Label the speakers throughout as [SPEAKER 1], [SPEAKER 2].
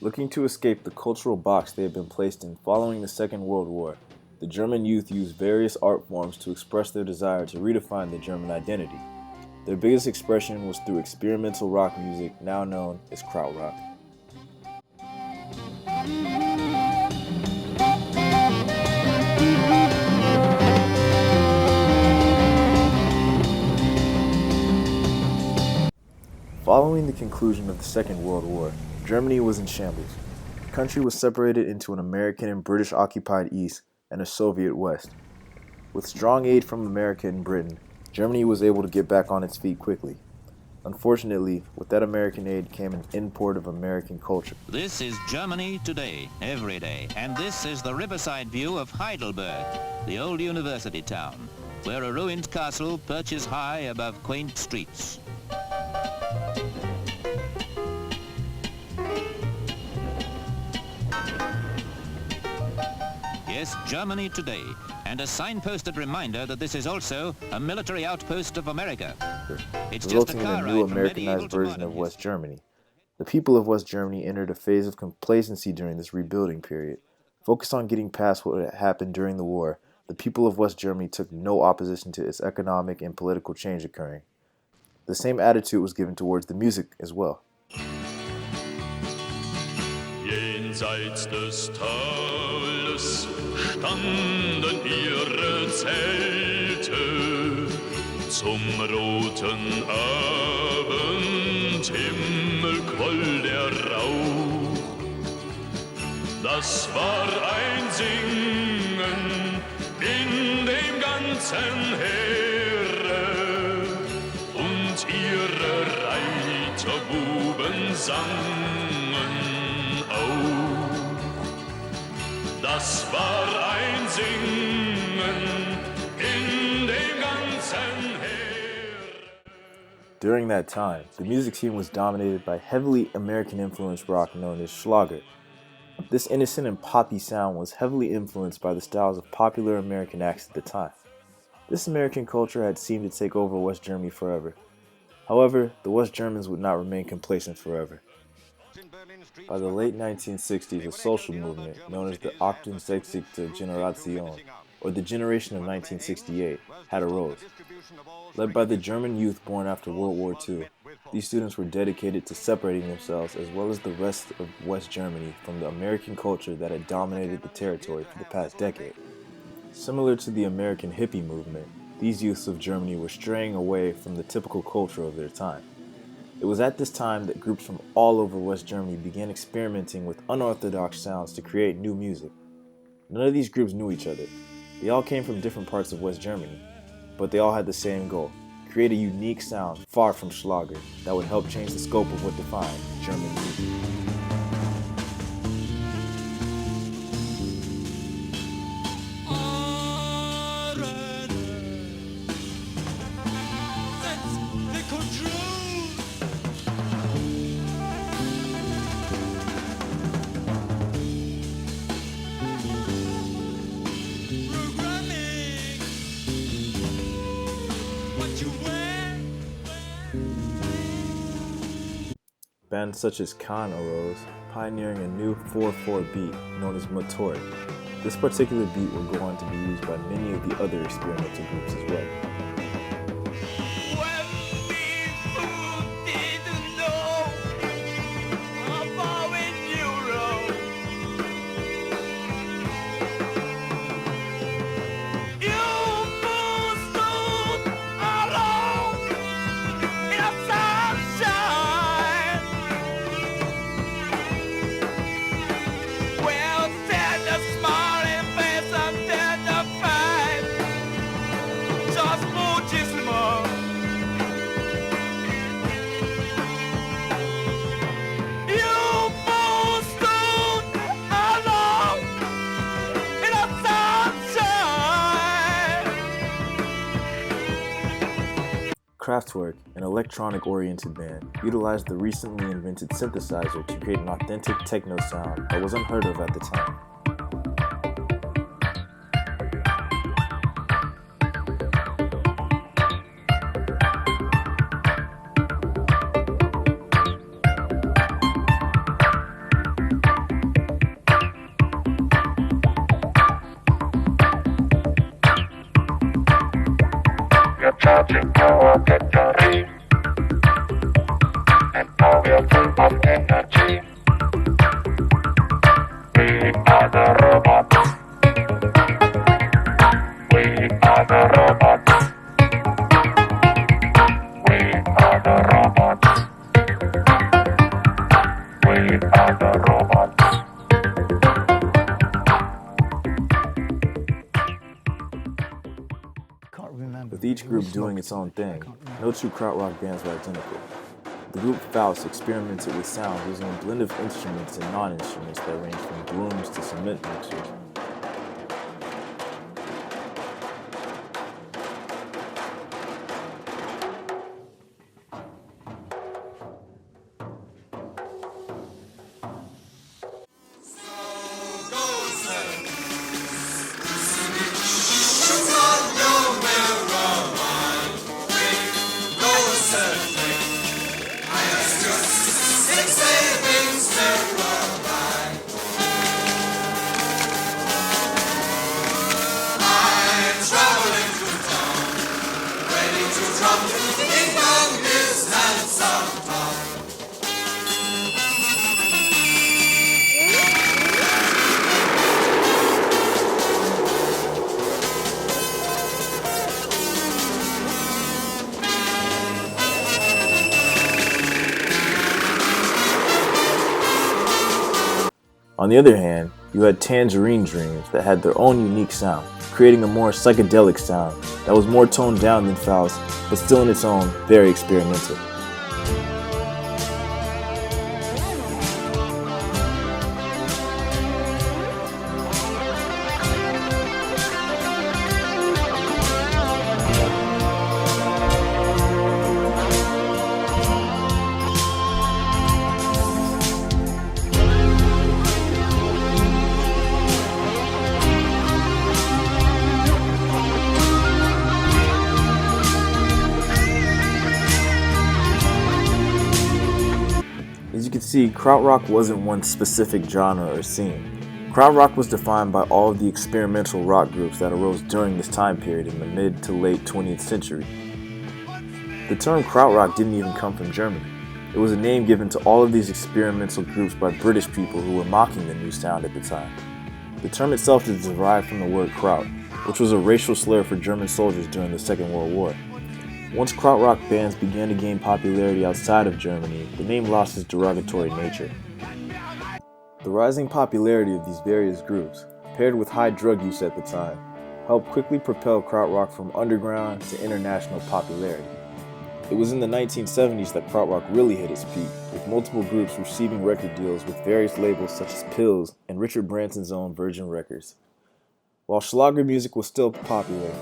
[SPEAKER 1] Looking to escape the cultural box they had been placed in following the Second World War, the German youth used various art forms to express their desire to redefine the German identity. Their biggest expression was through experimental rock music, now known as Krautrock. Following the conclusion of the Second World War, Germany was in shambles. The country was separated into an American and British-occupied East and a Soviet West. With strong aid from America and Britain, Germany was able to get back on its feet quickly. Unfortunately, with that American aid came an import of American culture.
[SPEAKER 2] This is Germany today, every day, and this is the riverside view of Heidelberg, the old university town, where a ruined castle perches high above quaint streets. Yes, Germany today, and a signposted reminder that this is also a military outpost of America. It's
[SPEAKER 1] resulting
[SPEAKER 2] just a
[SPEAKER 1] in
[SPEAKER 2] car
[SPEAKER 1] a new
[SPEAKER 2] ride from
[SPEAKER 1] Americanized
[SPEAKER 2] medieval to
[SPEAKER 1] version
[SPEAKER 2] modern
[SPEAKER 1] of West Germany. The people of West Germany entered a phase of complacency during this rebuilding period. Focused on getting past what had happened during the war, the people of West Germany took no opposition to its economic and political change occurring. The same attitude was given towards the music as well.
[SPEAKER 3] Jenseits des Tales standen ihre Zelte zum roten Abendhimmel quoll der Rauch. Das war ein Singen in dem ganzen Heere und ihre Reiterbuben sangen auch. Das war ein Singen in dem ganzen Heer.
[SPEAKER 1] During that time, the music scene was dominated by heavily American-influenced rock known as Schlager. This innocent and poppy sound was heavily influenced by the styles of popular American acts at the time. This American culture had seemed to take over West Germany forever. However, the West Germans would not remain complacent forever. By the late 1960s, a social movement known as the 68. Generation, or the Generation of 1968, had arose. Led by the German youth born after World War II, these students were dedicated to separating themselves as well as the rest of West Germany from the American culture that had dominated the territory for the past decade. Similar to the American hippie movement, these youths of Germany were straying away from the typical culture of their time. It was at this time that groups from all over West Germany began experimenting with unorthodox sounds to create new music. None of these groups knew each other. They all came from different parts of West Germany, but they all had the same goal: create a unique sound far from Schlager that would help change the scope of what defined German music. Bands such as Khan arose, pioneering a new 4/4 beat known as Motoric. This particular beat would go on to be used by many of the other experimental groups as well. Krautrock, an electronic-oriented band, utilized the recently invented synthesizer to create an authentic techno sound that was unheard of at the time.
[SPEAKER 4] watching power get your aim. And now we're full of energy. We are the robots. We are the robots. We are the robots. We are the robots.
[SPEAKER 1] With each group doing its own thing, no two krautrock bands were identical. The group FWIS experimented with sounds using a blend of instruments and non-instruments that ranged from brooms to cement mixers. On the other hand, you had Tangerine Dreams that had their own unique sound, creating a more psychedelic sound that was more toned down than FWIS, but still in its own, very experimental. As you can see, krautrock wasn't one specific genre or scene. Krautrock was defined by all of the experimental rock groups that arose during this time period in the mid to late 20th century. The term krautrock didn't even come from Germany. It was a name given to all of these experimental groups by British people who were mocking the new sound at the time. The term itself is derived from the word Kraut, which was a racial slur for German soldiers during the Second World War. Once krautrock bands began to gain popularity outside of Germany, the name lost its derogatory nature. The rising popularity of these various groups, paired with high drug use at the time, helped quickly propel krautrock from underground to international popularity. It was in the 1970s that krautrock really hit its peak, with multiple groups receiving record deals with various labels such as Pills and Richard Branson's own Virgin Records. While Schlager music was still popular,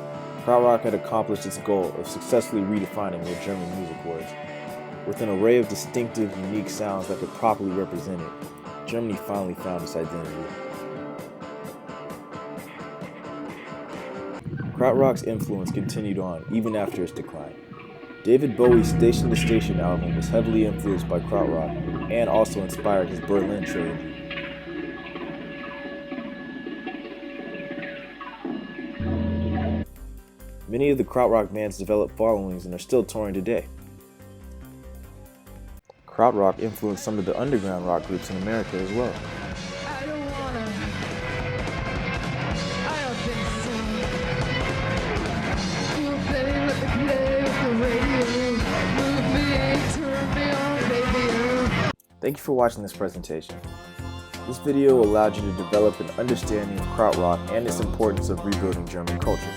[SPEAKER 1] krautrock had accomplished its goal of successfully redefining what German music was. With an array of distinctive, unique sounds that could properly represent it, Germany finally found its identity. Krautrock's influence continued on even after its decline. David Bowie's Station to Station album was heavily influenced by krautrock and also inspired his Berlin trilogy. Many of the krautrock bands developed followings and are still touring today. Krautrock influenced some of the underground rock groups in America as well. Thank you for watching this presentation. This video allowed you to develop an understanding of krautrock and its importance of rebuilding German culture.